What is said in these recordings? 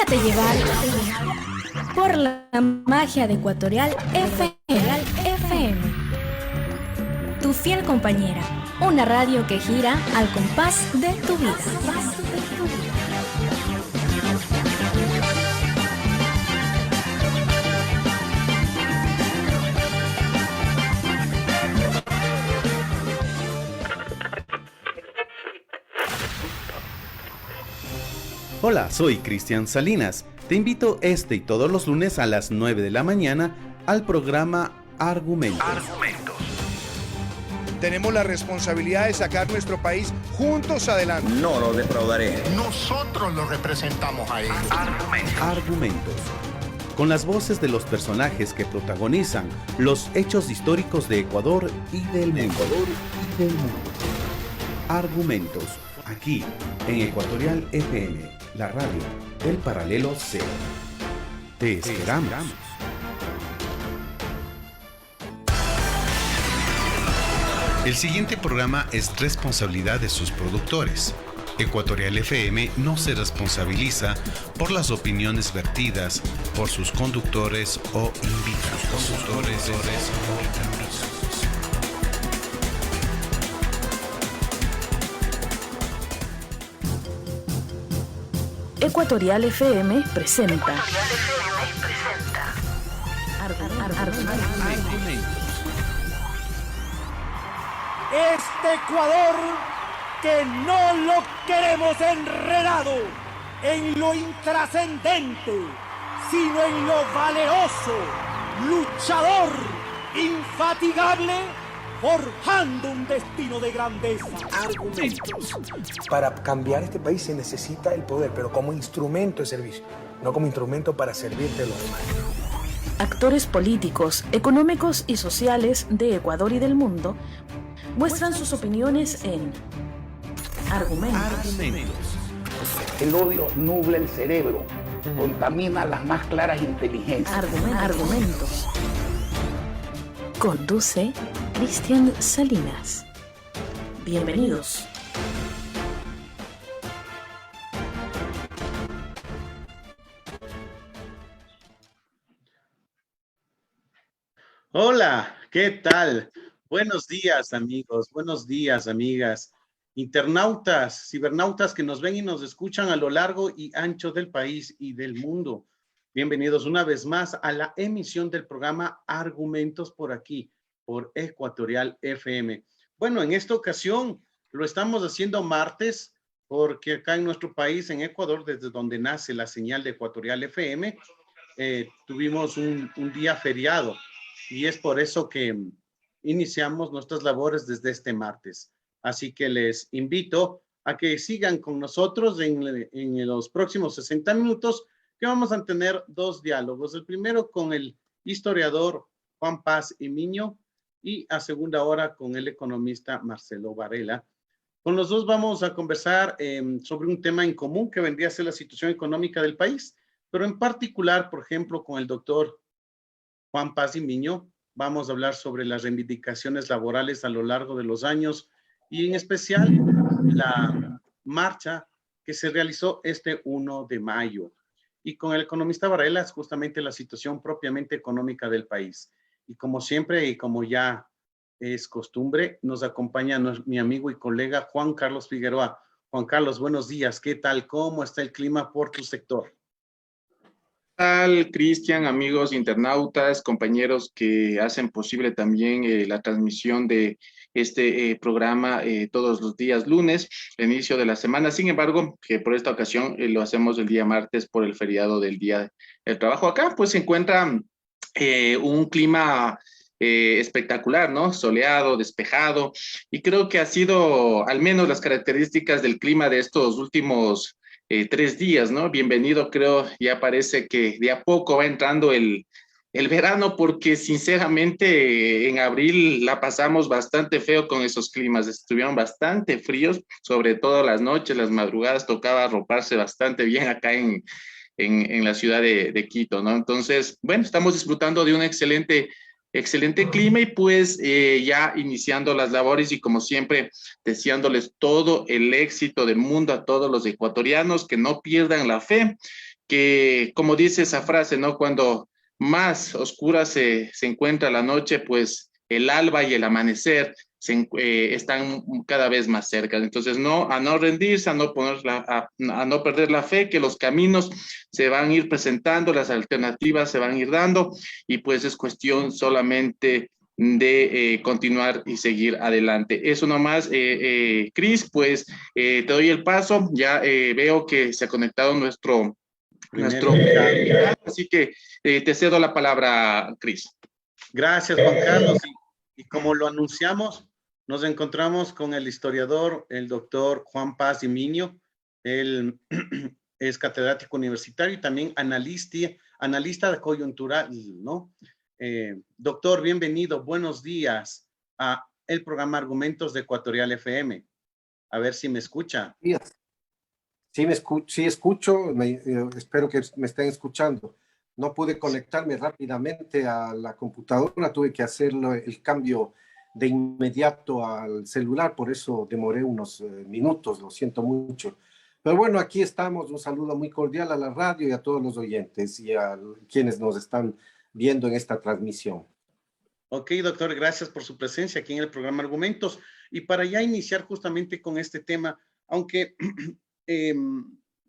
Déjate llevar por la magia de Ecuatorial FM. Tu fiel compañera, una radio que gira al compás de tu vida. Hola, soy Cristian Salinas. Te invito este y todos los lunes a las 9 de la mañana al programa Argumentos. Tenemos la responsabilidad de sacar nuestro país juntos adelante. No lo defraudaré. Nosotros lo representamos a él. Argumentos. Con las voces de los personajes que protagonizan los hechos históricos de Ecuador y del mundo. Argumentos. Aquí, en Ecuatorial FM, la radio del Paralelo Cero. Te esperamos. El siguiente programa es responsabilidad de sus productores. Ecuatorial FM no se responsabiliza por las opiniones vertidas por sus conductores o invitados. Ecuatorial FM presenta. Este Ecuador que no lo queremos enredado en lo intrascendente, sino en lo valeroso, luchador, infatigable, forjando un destino de grandeza. Argumentos. Para cambiar este país se necesita el poder, pero como instrumento de servicio, no como instrumento para servirte a los demás. Actores políticos, económicos y sociales de Ecuador y del mundo muestran sus opiniones en Argumentos. El odio nubla el cerebro, contamina las más claras inteligencias. Argumentos. Conduce Cristian Salinas. Bienvenidos. Hola, ¿qué tal? Buenos días, amigos. Buenos días, amigas. Internautas, cibernautas que nos ven y nos escuchan a lo largo y ancho del país y del mundo. Bienvenidos una vez más a la emisión del programa Argumentos por aquí, por Ecuatorial FM. Bueno, en esta ocasión lo estamos haciendo martes porque acá en nuestro país, en Ecuador, desde donde nace la señal de Ecuatorial FM, tuvimos un día feriado y es por eso que iniciamos nuestras labores desde este martes. Así que les invito a que sigan con nosotros en los próximos 60 minutos que vamos a tener dos diálogos. El primero con el historiador Juan Paz y Miño y a segunda hora con el economista Marcelo Varela. Con los dos vamos a conversar sobre un tema en común que vendría a ser la situación económica del país, pero en particular, por ejemplo, con el doctor Juan Paz y Miño, vamos a hablar sobre las reivindicaciones laborales a lo largo de los años y en especial la marcha que se realizó este 1 de mayo. Y con el economista Varela es justamente la situación propiamente económica del país. Y como siempre y como ya es costumbre, nos acompaña mi amigo y colega Juan Carlos Figueroa. Juan Carlos, buenos días. ¿Qué tal? ¿Cómo está el clima por tu sector? ¿Qué tal, Cristian, amigos internautas, compañeros que hacen posible también la transmisión de este programa todos los días lunes, el inicio de la semana? Sin embargo, que por esta ocasión lo hacemos el día martes por el feriado del Día del Trabajo. Acá pues se encuentra un clima espectacular, ¿no? Soleado, despejado, y creo que ha sido al menos las características del clima de estos últimos 3 días, ¿no? Bienvenido, creo, ya parece que de a poco va entrando el verano, porque sinceramente en abril la pasamos bastante feo con esos climas, estuvieron bastante fríos, sobre todo las noches, las madrugadas, tocaba arroparse bastante bien acá en la ciudad de Quito, ¿no? Entonces, bueno, estamos disfrutando de un excelente clima y pues ya iniciando las labores y como siempre deseándoles todo el éxito del mundo a todos los ecuatorianos, que no pierdan la fe, que, como dice esa frase, ¿no? Cuando más oscura se encuentra la noche, pues el alba y el amanecer están cada vez más cerca. Entonces, a no rendirse, a no perder la fe, que los caminos se van a ir presentando, las alternativas se van a ir dando, y pues es cuestión solamente de continuar y seguir adelante. Eso nomás, Cris, pues te doy el paso. Ya veo que se ha conectado nuestro invitado, así que te cedo la palabra, Cris. Gracias, Juan Carlos. Y como lo anunciamos, nos encontramos con el historiador, el doctor Juan Paz Dimiño. Él es catedrático universitario y también analista coyuntural, ¿no? Doctor, bienvenido, buenos días a el programa Argumentos de Ecuatorial FM. A ver si me escucha. Sí, escucho, espero que me estén escuchando. No pude conectarme rápidamente a la computadora, tuve que hacer el cambio de inmediato al celular, por eso demoré unos minutos, lo siento mucho. Pero bueno, aquí estamos, un saludo muy cordial a la radio y a todos los oyentes y a quienes nos están viendo en esta transmisión. Ok, doctor, gracias por su presencia aquí en el programa Argumentos. Y para ya iniciar justamente con este tema, aunque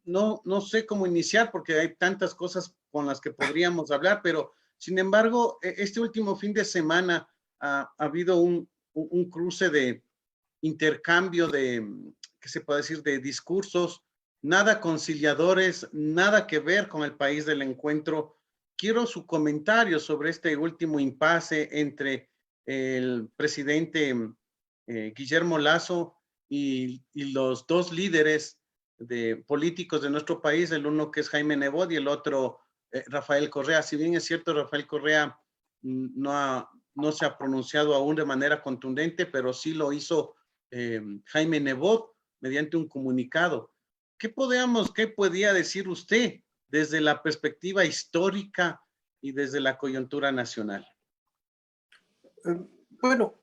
no sé cómo iniciar porque hay tantas cosas con las que podríamos hablar, pero sin embargo, este último fin de semana ha habido un cruce de intercambio ¿qué se puede decir?, de discursos, nada conciliadores, nada que ver con el país del encuentro. Quiero su comentario sobre este último impasse entre el presidente Guillermo Lasso y los dos líderes políticos de nuestro país, el uno que es Jaime Nebot y el otro Rafael Correa. Si bien es cierto, Rafael Correa no se ha pronunciado aún de manera contundente, pero sí lo hizo Jaime Nebot mediante un comunicado. ¿Qué podía decir usted desde la perspectiva histórica y desde la coyuntura nacional? Bueno,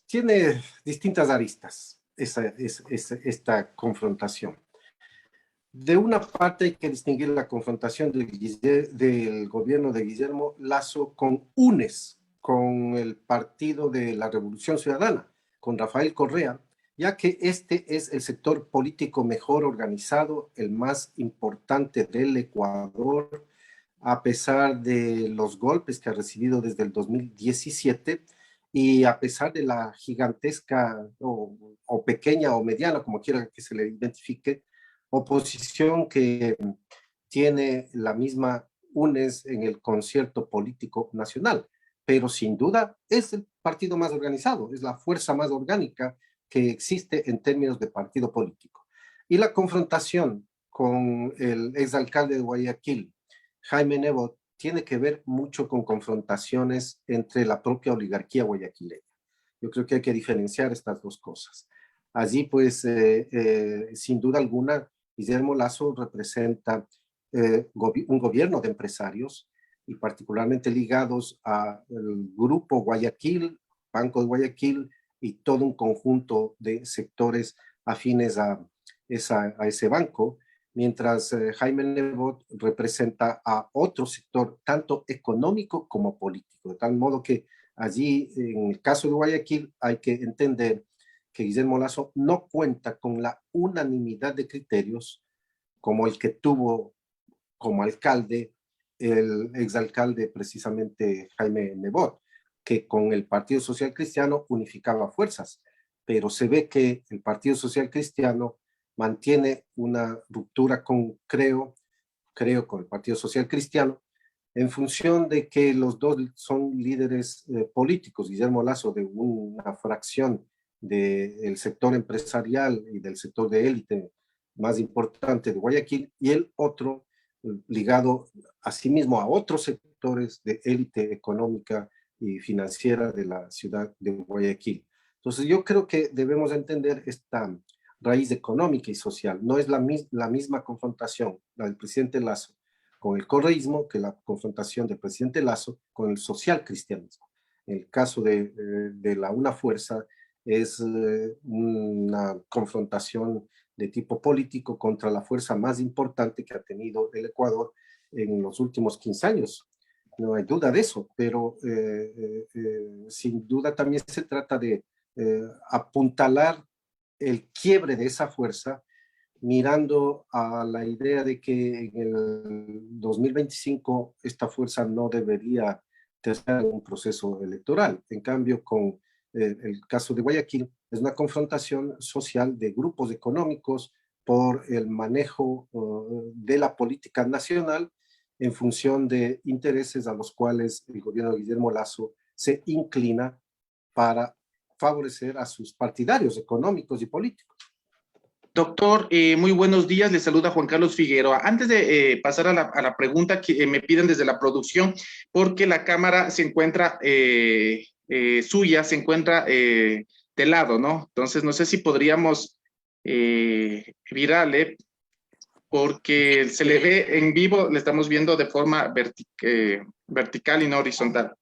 tiene distintas aristas esta confrontación. De una parte hay que distinguir la confrontación del gobierno de Guillermo Lasso con UNES, con el Partido de la Revolución Ciudadana, con Rafael Correa, ya que este es el sector político mejor organizado, el más importante del Ecuador, a pesar de los golpes que ha recibido desde el 2017 y a pesar de la gigantesca o pequeña o mediana, como quiera que se le identifique, oposición que tiene la misma UNES en el concierto político nacional. Pero sin duda es el partido más organizado, es la fuerza más orgánica que existe en términos de partido político. Y la confrontación con el exalcalde de Guayaquil, Jaime Nebot, tiene que ver mucho con confrontaciones entre la propia oligarquía guayaquileña. Yo creo que hay que diferenciar estas dos cosas. Allí, pues, sin duda alguna, Guillermo Lasso representa un gobierno de empresarios y particularmente ligados al Grupo Guayaquil, Banco de Guayaquil y todo un conjunto de sectores afines a ese banco, mientras Jaime Nebot representa a otro sector, tanto económico como político, de tal modo que allí, en el caso de Guayaquil, hay que entender que Guillermo Lasso no cuenta con la unanimidad de criterios como el que tuvo como alcalde el exalcalde precisamente Jaime Nebot, que con el Partido Social Cristiano unificaba fuerzas, pero se ve que el Partido Social Cristiano mantiene una ruptura creo, con el Partido Social Cristiano, en función de que los dos son líderes políticos, Guillermo Lasso de una fracción del sector empresarial y del sector de élite más importante de Guayaquil, y el otro ligado asimismo a otros sectores de élite económica y financiera de la ciudad de Guayaquil. Entonces yo creo que debemos entender esta raíz económica y social. No es la misma confrontación, la del presidente Lasso con el correísmo, que la confrontación del presidente Lasso con el social cristianismo. En el caso de la Una Fuerza es una confrontación de tipo político contra la fuerza más importante que ha tenido el Ecuador en los últimos 15 años. No hay duda de eso, pero sin duda también se trata de apuntalar el quiebre de esa fuerza, mirando a la idea de que en el 2025 esta fuerza no debería tener un proceso electoral. En cambio, con el caso de Guayaquil, es una confrontación social de grupos económicos por el manejo de la política nacional en función de intereses a los cuales el gobierno de Guillermo Lasso se inclina para favorecer a sus partidarios económicos y políticos. Doctor, muy buenos días. Le saluda Juan Carlos Figueroa. Antes de pasar a la pregunta que me piden desde la producción, porque la cámara se encuentra suya, se encuentra de lado, ¿no? Entonces, no sé si podríamos virarle, porque se le ve en vivo, le estamos viendo de forma vertical y no horizontal.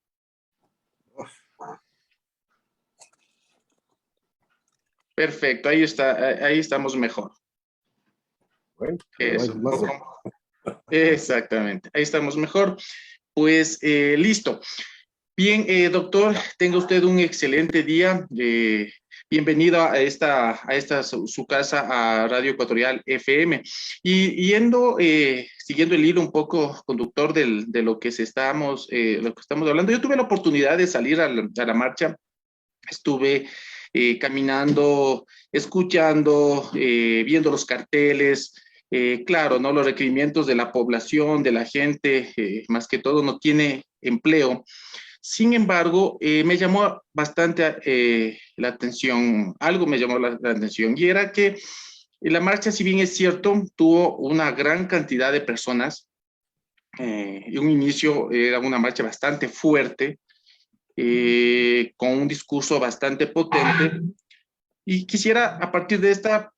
Perfecto, ahí está, ahí estamos mejor. Bueno, eso, exactamente, ahí estamos mejor. Pues listo. Bien, doctor, tenga usted un excelente día. Bienvenido a esta su casa, a Radio Ecuatorial FM. Y siguiendo el hilo un poco conductor de lo que estamos hablando, yo tuve la oportunidad de salir a la marcha. Estuve caminando, escuchando, viendo los carteles, claro, ¿no? Los requerimientos de la población, de la gente, más que todo no tiene empleo. Sin embargo, me llamó bastante la atención, algo me llamó la atención, y era que la marcha, si bien es cierto, tuvo una gran cantidad de personas. En un inicio era una marcha bastante fuerte, con un discurso bastante potente, y quisiera a partir de esta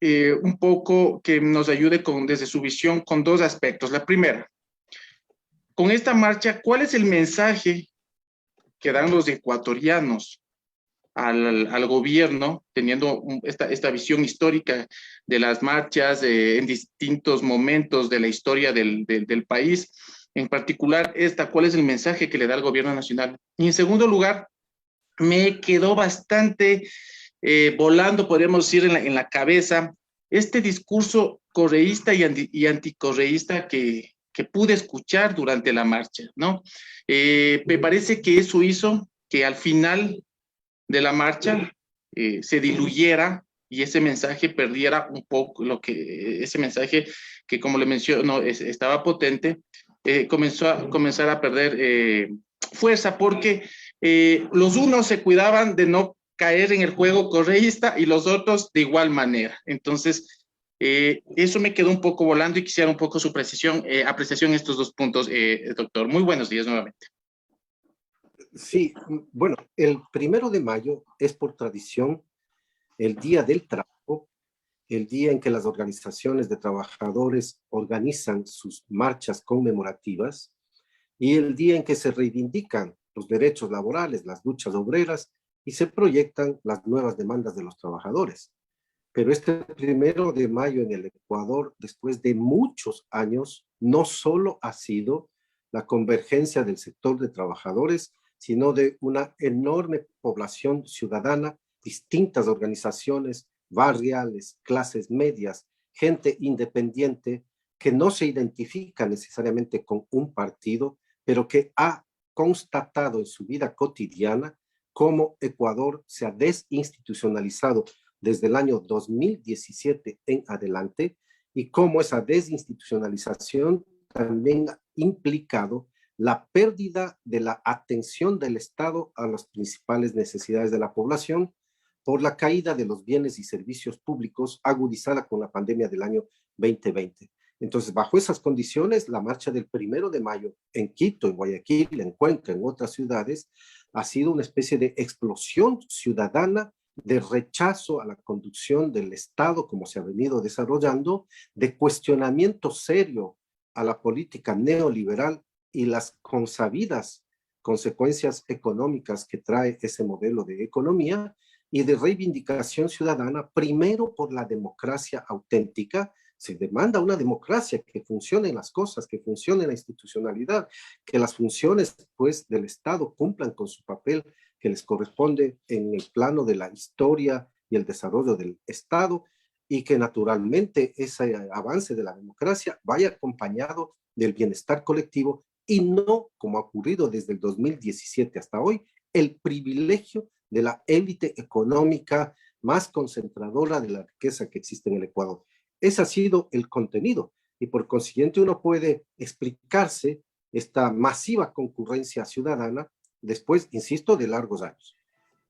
un poco que nos ayude desde su visión con dos aspectos. La primera, con esta marcha, ¿cuál es el mensaje que dan los ecuatorianos al gobierno, teniendo esta visión histórica de las marchas en distintos momentos de la historia del país? En particular, ¿cuál es el mensaje que le da el gobierno nacional? Y en segundo lugar, me quedó bastante volando, podríamos decir, en la cabeza, este discurso correísta y anticorreísta que pude escuchar durante la marcha, ¿no? Me parece que eso hizo que al final de la marcha se diluyera y ese mensaje perdiera un poco ese mensaje que, como le menciono, estaba potente, comenzar a perder fuerza, porque los unos se cuidaban de no caer en el juego correísta y los otros de igual manera. Entonces, eso me quedó un poco volando y quisiera un poco su apreciación en estos dos puntos, doctor. Muy buenos días nuevamente. Sí, bueno, el 1 de mayo es por tradición el Día del Trabajo, el día en que las organizaciones de trabajadores organizan sus marchas conmemorativas y el día en que se reivindican los derechos laborales, las luchas obreras y se proyectan las nuevas demandas de los trabajadores. Pero este 1 de mayo en el Ecuador, después de muchos años, no solo ha sido la convergencia del sector de trabajadores, sino de una enorme población ciudadana, distintas organizaciones barriales, clases medias, gente independiente que no se identifica necesariamente con un partido, pero que ha constatado en su vida cotidiana cómo Ecuador se ha desinstitucionalizado desde el año 2017 en adelante y cómo esa desinstitucionalización también ha implicado la pérdida de la atención del Estado a las principales necesidades de la población por la caída de los bienes y servicios públicos agudizada con la pandemia del año 2020. Entonces, bajo esas condiciones, la marcha del 1 de mayo en Quito, en Guayaquil, en Cuenca, en otras ciudades, ha sido una especie de explosión ciudadana de rechazo a la conducción del Estado como se ha venido desarrollando, de cuestionamiento serio a la política neoliberal y las consabidas consecuencias económicas que trae ese modelo de economía, y de reivindicación ciudadana, primero por la democracia auténtica. Se demanda una democracia que funcione en las cosas, que funcione en la institucionalidad, que las funciones pues, del Estado cumplan con su papel que les corresponde en el plano de la historia y el desarrollo del Estado, y que naturalmente ese avance de la democracia vaya acompañado del bienestar colectivo y no, como ha ocurrido desde el 2017 hasta hoy, el privilegio de la élite económica más concentradora de la riqueza que existe en el Ecuador. Ese ha sido el contenido y por consiguiente uno puede explicarse esta masiva concurrencia ciudadana después, insisto, de largos años.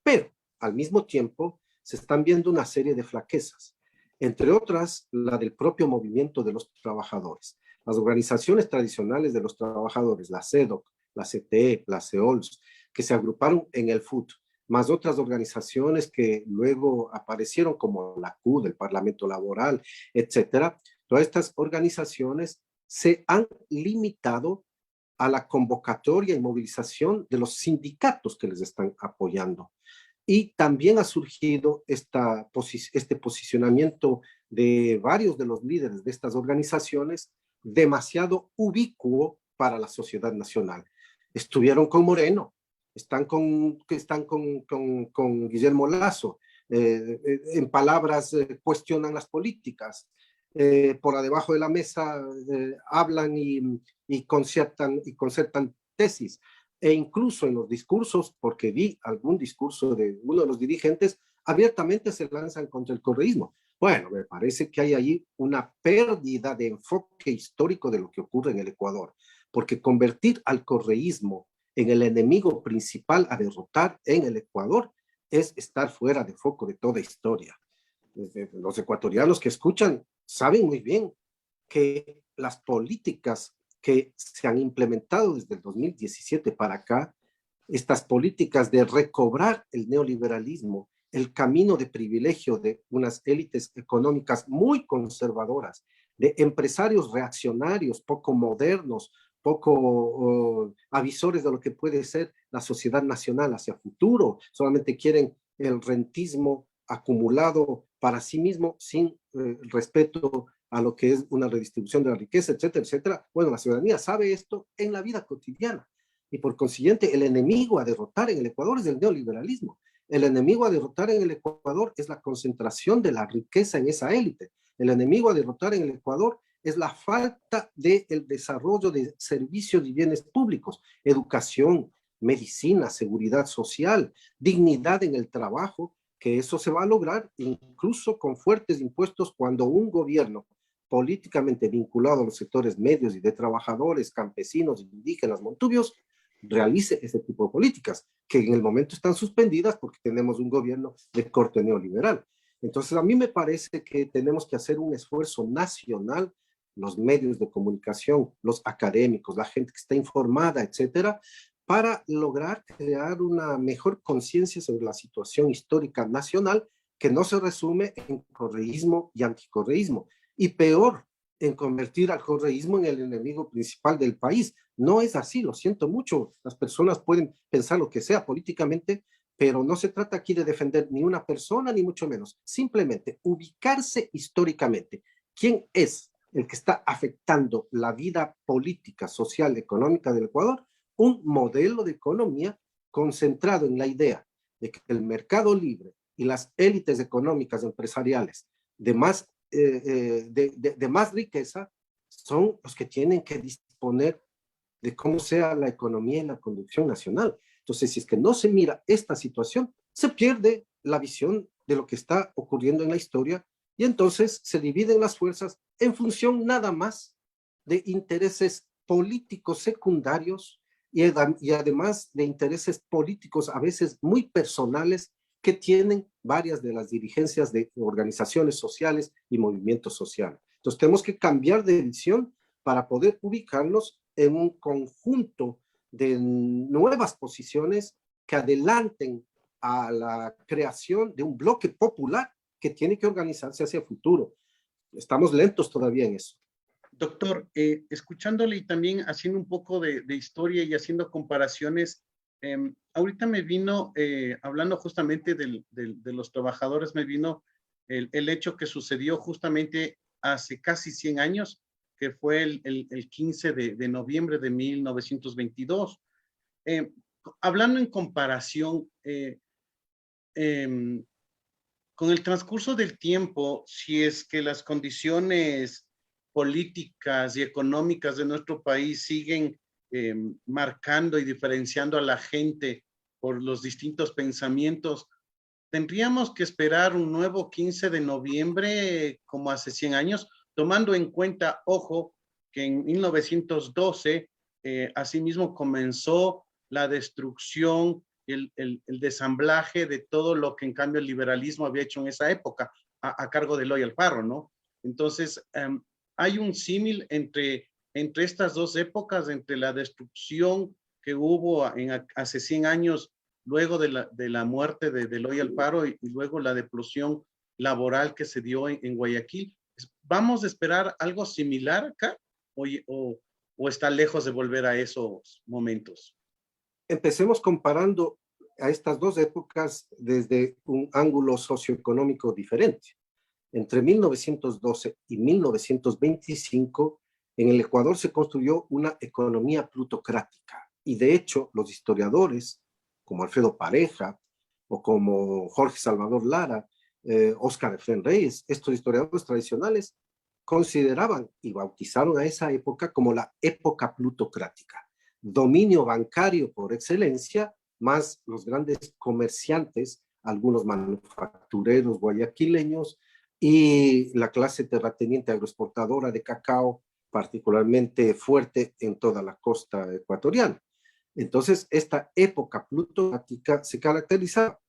Pero al mismo tiempo se están viendo una serie de flaquezas, entre otras la del propio movimiento de los trabajadores. Las organizaciones tradicionales de los trabajadores, la CEDOC, la CTE, la CEOLS, que se agruparon en el FUT, más otras organizaciones que luego aparecieron como la CUD, el Parlamento Laboral, etcétera. Todas estas organizaciones se han limitado a la convocatoria y movilización de los sindicatos que les están apoyando. Y también ha surgido este posicionamiento de varios de los líderes de estas organizaciones demasiado ubicuo para la sociedad nacional. Estuvieron con Moreno, están con Guillermo Lasso, en palabras cuestionan las políticas, por debajo de la mesa hablan y concertan tesis, e incluso en los discursos, porque vi algún discurso de uno de los dirigentes, abiertamente se lanzan contra el correísmo. Bueno, me parece que hay ahí una pérdida de enfoque histórico de lo que ocurre en el Ecuador, porque convertir al correísmo en el enemigo principal a derrotar en el Ecuador es estar fuera de foco de toda historia. Los ecuatorianos que escuchan saben muy bien que las políticas que se han implementado desde el 2017 para acá, estas políticas de recobrar el neoliberalismo, el camino de privilegio de unas élites económicas muy conservadoras, de empresarios reaccionarios, poco modernos, poco avisores de lo que puede ser la sociedad nacional hacia futuro, solamente quieren el rentismo acumulado para sí mismo sin respeto a lo que es una redistribución de la riqueza, etcétera, etcétera. Bueno, la ciudadanía sabe esto en la vida cotidiana y por consiguiente el enemigo a derrotar en el Ecuador es el neoliberalismo. El enemigo a derrotar en el Ecuador es la concentración de la riqueza en esa élite. El enemigo a derrotar en el Ecuador es la falta del desarrollo de servicios y bienes públicos, educación, medicina, seguridad social, dignidad en el trabajo, que eso se va a lograr incluso con fuertes impuestos cuando un gobierno políticamente vinculado a los sectores medios y de trabajadores, campesinos, indígenas, montubios, realice ese tipo de políticas, que en el momento están suspendidas porque tenemos un gobierno de corte neoliberal. Entonces, a mí me parece que tenemos que hacer un esfuerzo nacional, los medios de comunicación, los académicos, la gente que está informada, etcétera, para lograr crear una mejor conciencia sobre la situación histórica nacional que no se resume en correísmo y anticorreísmo, y peor, en convertir al correísmo en el enemigo principal del país. No es así, lo siento mucho, las personas pueden pensar lo que sea políticamente, pero no se trata aquí de defender ni una persona, ni mucho menos, simplemente ubicarse históricamente. ¿Quién es el que está afectando la vida política, social, económica del Ecuador? Un modelo de economía concentrado en la idea de que el mercado libre y las élites económicas empresariales de más riqueza son los que tienen que disponer de cómo sea la economía y la conducción nacional. Entonces, si es que no se mira esta situación, se pierde la visión de lo que está ocurriendo en la historia y entonces se dividen las fuerzas en función nada más de intereses políticos secundarios y además de intereses políticos a veces muy personales que tienen varias de las dirigencias de organizaciones sociales y movimientos sociales. Entonces tenemos que cambiar de visión para poder ubicarnos en un conjunto de nuevas posiciones que adelanten a la creación de un bloque popular que tiene que organizarse hacia el futuro. Estamos lentos todavía en eso. Doctor, escuchándole y también haciendo un poco de historia y haciendo comparaciones, Ahorita me vino, hablando justamente de los trabajadores, me vino el hecho que sucedió justamente hace casi 100 años, que fue el 15 de noviembre de 1922. Hablando en comparación, con el transcurso del tiempo, si es que las condiciones políticas y económicas de nuestro país siguen marcando y diferenciando a la gente por los distintos pensamientos, tendríamos que esperar un nuevo 15 de noviembre como hace 100 años, tomando en cuenta, ojo, que en 1912 asimismo comenzó la destrucción, el desamblaje de todo lo que en cambio el liberalismo había hecho en esa época a cargo de Eloy Alfaro, ¿no? Entonces, hay un símil entre estas dos épocas, entre la destrucción que hubo hace 100 años, luego de la muerte de Eloy Alfaro y luego la explosión laboral que se dio en Guayaquil. ¿Vamos a esperar algo similar acá o está lejos de volver a esos momentos? Empecemos comparando a estas dos épocas desde un ángulo socioeconómico diferente. Entre 1912 y 1925, en el Ecuador se construyó una economía plutocrática y de hecho los historiadores como Alfredo Pareja o como Jorge Salvador Lara, Óscar Efrén Reyes, estos historiadores tradicionales consideraban y bautizaron a esa época como la época plutocrática. Dominio bancario por excelencia, más los grandes comerciantes, algunos manufactureros guayaquileños y la clase terrateniente agroexportadora de cacao, particularmente fuerte en toda la costa ecuatoriana. Entonces, esta época plutocrática se caracterizaba,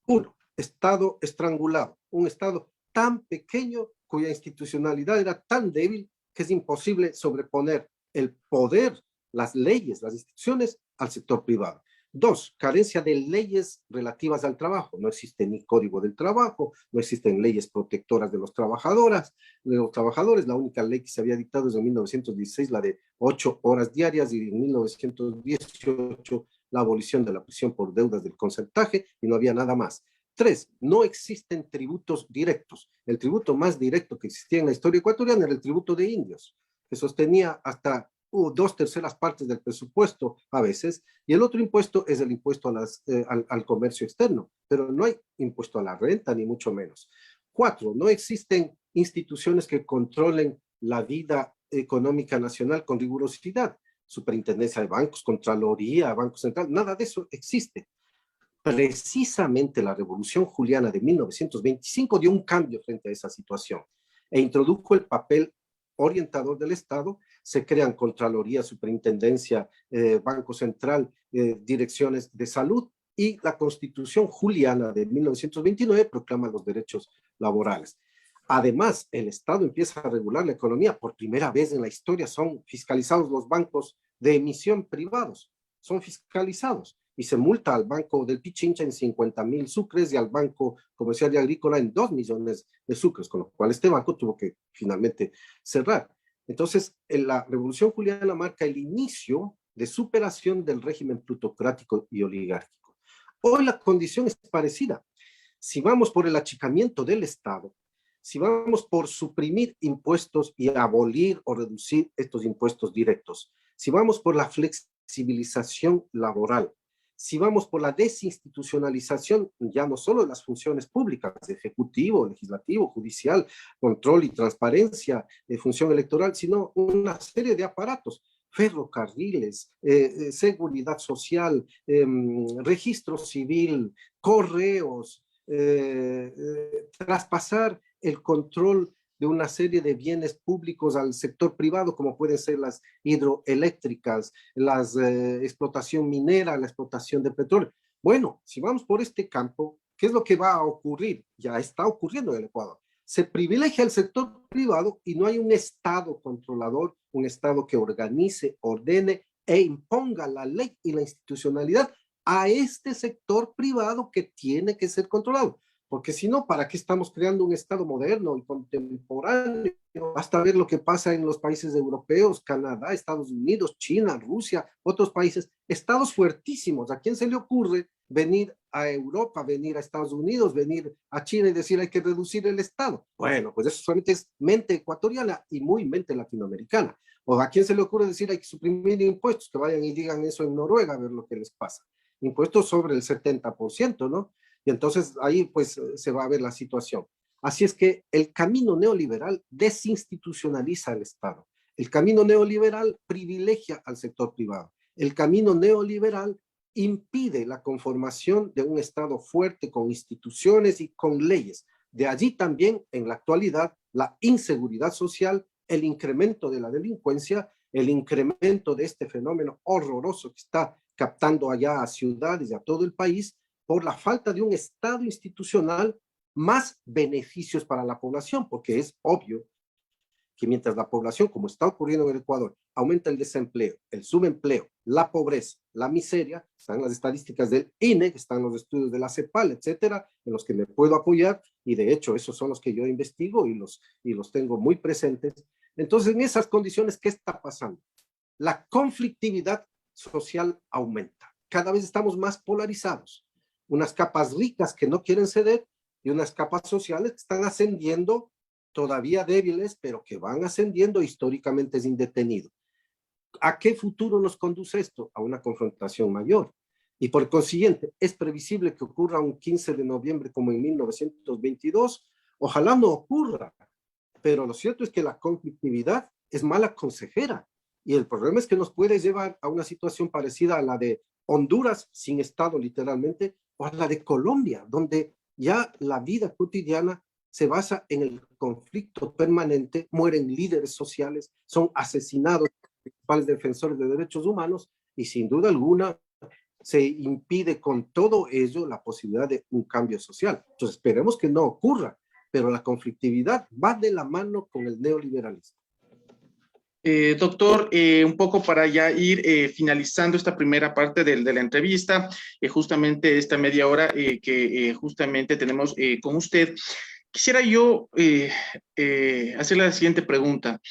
uno, Estado estrangulado, un Estado tan pequeño cuya institucionalidad era tan débil que es imposible sobreponer el poder, las leyes, las instituciones al sector privado. Dos, carencia de leyes relativas al trabajo. No existe ni código del trabajo, no existen leyes protectoras de los trabajadores. La única ley que se había dictado es en 1916, la de 8 horas diarias, y en 1918 la abolición de la prisión por deudas del concertaje, y no había nada más. Tres, no existen tributos directos. El tributo más directo que existía en la historia ecuatoriana era el tributo de indios, que sostenía hasta 2/3 partes del presupuesto a veces, y el otro impuesto es el impuesto al comercio externo, pero no hay impuesto a la renta, ni mucho menos. 4, no existen instituciones que controlen la vida económica nacional con rigurosidad. Superintendencia de bancos, Contraloría, Banco Central, nada de eso existe. Precisamente la Revolución Juliana de 1925 dio un cambio frente a esa situación e introdujo el papel orientador del Estado. Se crean Contraloría, Superintendencia, Banco Central, direcciones de salud, y la Constitución Juliana de 1929 proclama los derechos laborales. Además, el Estado empieza a regular la economía. Por primera vez en la historia son fiscalizados los bancos de emisión privados, son fiscalizados, y se multa al Banco del Pichincha en 50,000 sucres y al Banco Comercial y Agrícola en 2 millones de sucres, con lo cual este banco tuvo que finalmente cerrar. Entonces, la Revolución Juliana marca el inicio de superación del régimen plutocrático y oligárquico. Hoy la condición es parecida. Si vamos por el achicamiento del Estado, si vamos por suprimir impuestos y abolir o reducir estos impuestos directos, si vamos por la flexibilización laboral, si vamos por la desinstitucionalización ya no solo de las funciones públicas, de ejecutivo, legislativo, judicial, control y transparencia, función electoral, sino una serie de aparatos, ferrocarriles, seguridad social, registro civil, correos, traspasar el control de una serie de bienes públicos al sector privado, como pueden ser las hidroeléctricas, la explotación minera, la explotación de petróleo. Bueno, si vamos por este campo, ¿qué es lo que va a ocurrir? Ya está ocurriendo en el Ecuador. Se privilegia el sector privado y no hay un Estado controlador, un Estado que organice, ordene e imponga la ley y la institucionalidad a este sector privado que tiene que ser controlado. porque si no, ¿para qué estamos creando un Estado moderno y contemporáneo? Basta ver lo que pasa en los países europeos, Canadá, Estados Unidos, China, Rusia, otros países, estados fuertísimos. ¿A quién se le ocurre venir a Europa, venir a Estados Unidos, venir a China y decir hay que reducir el Estado? Bueno, pues eso solamente es mente ecuatoriana y muy mente latinoamericana. ¿O a quién se le ocurre decir hay que suprimir impuestos? Que vayan y digan eso en Noruega a ver lo que les pasa. Impuestos sobre el 70%, ¿no? Y entonces ahí pues se va a ver la situación. Así es que el camino neoliberal desinstitucionaliza al Estado. El camino neoliberal privilegia al sector privado. El camino neoliberal impide la conformación de un Estado fuerte con instituciones y con leyes. De allí también, en la actualidad, la inseguridad social, el incremento de la delincuencia, el incremento de este fenómeno horroroso que está captando allá a ciudades y a todo el país, por la falta de un Estado institucional, más beneficios para la población, porque es obvio que mientras la población, como está ocurriendo en el Ecuador, aumenta el desempleo, el subempleo, la pobreza, la miseria, están las estadísticas del INE, están los estudios de la CEPAL, etcétera, en los que me puedo apoyar, y de hecho esos son los que yo investigo y los tengo muy presentes. Entonces, en esas condiciones, ¿qué está pasando? La conflictividad social aumenta. Cada vez estamos más polarizados. Unas capas ricas que no quieren ceder y unas capas sociales que están ascendiendo, todavía débiles, pero que van ascendiendo, históricamente es indetenido. ¿A qué futuro nos conduce esto? A una confrontación mayor. Y por consiguiente, es previsible que ocurra un 15 de noviembre como en 1922. Ojalá no ocurra, pero lo cierto es que la conflictividad es mala consejera. Y el problema es que nos puede llevar a una situación parecida a la de Honduras, sin Estado literalmente, o a la de Colombia, donde ya la vida cotidiana se basa en el conflicto permanente, mueren líderes sociales, son asesinados los principales defensores de derechos humanos y sin duda alguna se impide con todo ello la posibilidad de un cambio social. Entonces esperemos que no ocurra, pero la conflictividad va de la mano con el neoliberalismo. Doctor, un poco para ya ir finalizando esta primera parte de la entrevista, justamente esta media hora que justamente tenemos con usted, quisiera yo hacerle la siguiente pregunta.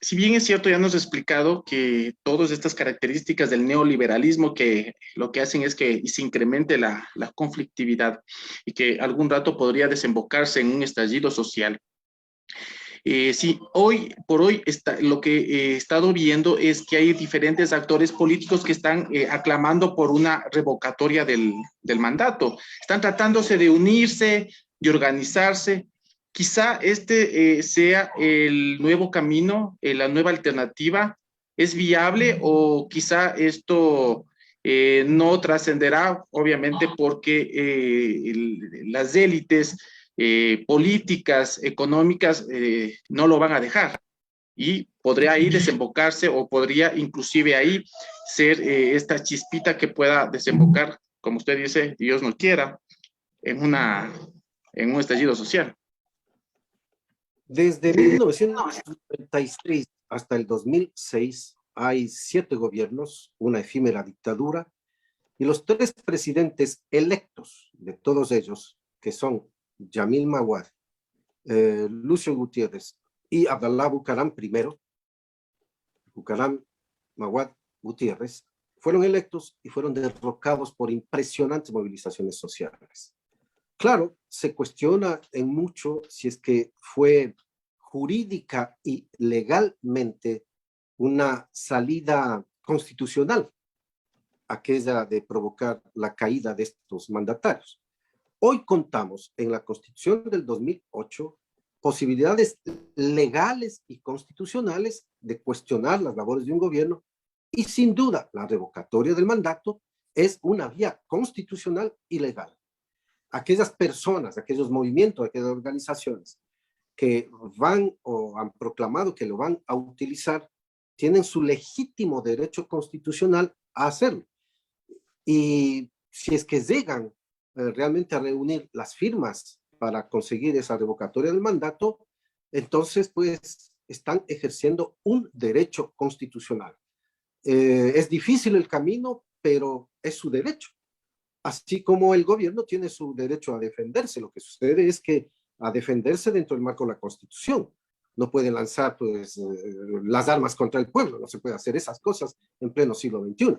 Si bien es cierto, ya nos ha explicado que todas estas características del neoliberalismo que lo que hacen es que se incremente la conflictividad y que algún rato podría desembocarse en un estallido social. Sí, hoy por hoy lo que he estado viendo es que hay diferentes actores políticos que están aclamando por una revocatoria del mandato. Están tratándose de unirse, de organizarse. Quizá sea el nuevo camino, la nueva alternativa. ¿Es viable o quizá esto no trascenderá, obviamente, porque las élites políticas, económicas, no lo van a dejar? Y podría ahí desembocarse o podría inclusive ahí ser esta chispita que pueda desembocar, como usted dice, Dios no quiera, en un estallido social. Desde 1996 hasta el 2006 hay 7 gobiernos, una efímera dictadura, y los 3 presidentes electos de todos ellos, que son Yamil Maguad, Lucio Gutiérrez y Abdallah Bucaram primero, Bucaram, Maguad, Gutiérrez, fueron electos y fueron derrocados por impresionantes movilizaciones sociales. Claro, se cuestiona en mucho si es que fue jurídica y legalmente una salida constitucional, aquella de provocar la caída de estos mandatarios. Hoy contamos en la Constitución del 2008 posibilidades legales y constitucionales de cuestionar las labores de un gobierno y sin duda la revocatoria del mandato es una vía constitucional y legal. Aquellas personas, aquellos movimientos, aquellas organizaciones que van o han proclamado que lo van a utilizar tienen su legítimo derecho constitucional a hacerlo. Y si es que llegan realmente a reunir las firmas para conseguir esa revocatoria del mandato, entonces pues están ejerciendo un derecho constitucional. Es difícil el camino, pero es su derecho. así como el gobierno tiene su derecho a defenderse. Lo que sucede es que a defenderse dentro del marco de la Constitución. No puede lanzar pues, las armas contra el pueblo, no se puede hacer esas cosas en pleno siglo XXI.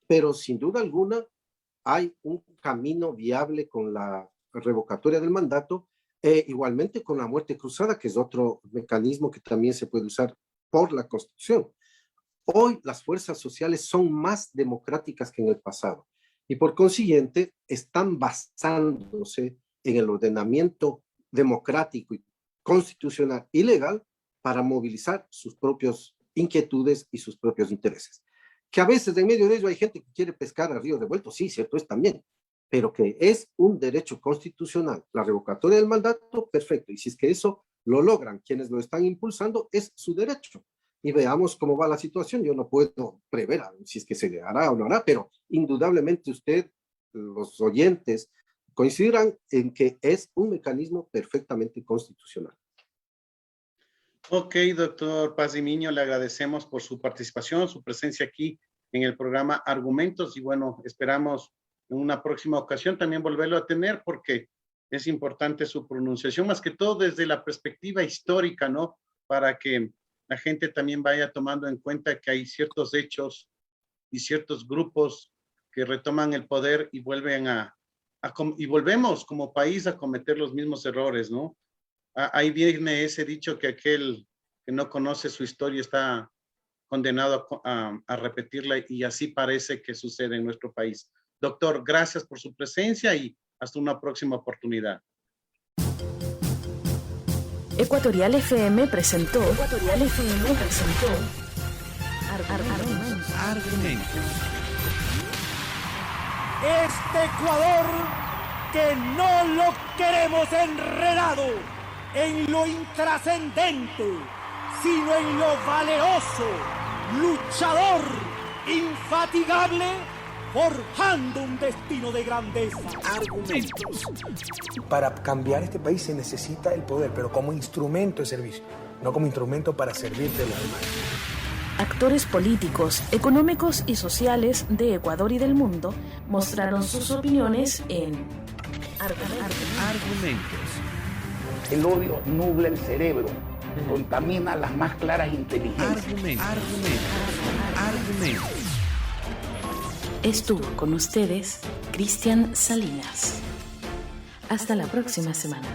Pero sin duda alguna hay un camino viable con la revocatoria del mandato, igualmente con la muerte cruzada, que es otro mecanismo que también se puede usar por la Constitución. Hoy las fuerzas sociales son más democráticas que en el pasado y por consiguiente están basándose en el ordenamiento democrático y constitucional y legal para movilizar sus propias inquietudes y sus propios intereses. Que a veces en medio de ello hay gente que quiere pescar a río revuelto, sí, cierto es también, pero que es un derecho constitucional. La revocatoria del mandato, perfecto, y si es que eso lo logran quienes lo están impulsando, es su derecho. Y veamos cómo va la situación. Yo no puedo prever si es que se hará o no hará, pero indudablemente usted, los oyentes, coincidirán en que es un mecanismo perfectamente constitucional. Ok, doctor Paz y Miño, le agradecemos por su participación, su presencia aquí en el programa Argumentos y bueno, esperamos en una próxima ocasión también volverlo a tener porque es importante su pronunciación, más que todo desde la perspectiva histórica, ¿no? Para que la gente también vaya tomando en cuenta que hay ciertos hechos y ciertos grupos que retoman el poder y vuelven y volvemos como país a cometer los mismos errores, ¿no? Ahí viene ese dicho que aquel que no conoce su historia está condenado a repetirla y así parece que sucede en nuestro país. Doctor, gracias por su presencia y hasta una próxima oportunidad. Ecuatorial FM presentó Argumentos. Este Ecuador que no lo queremos enredado en lo intrascendente, sino en lo valeroso, luchador, infatigable, forjando un destino de grandeza. Argumentos. Para cambiar este país se necesita el poder, pero como instrumento de servicio, no como instrumento para servirte a los demás. Actores políticos, económicos y sociales de Ecuador y del mundo mostraron sus opiniones en Argumentos. El odio nubla el cerebro, contamina las más claras inteligencias. Argumentos. Estuvo con ustedes Cristian Salinas. Hasta la próxima semana.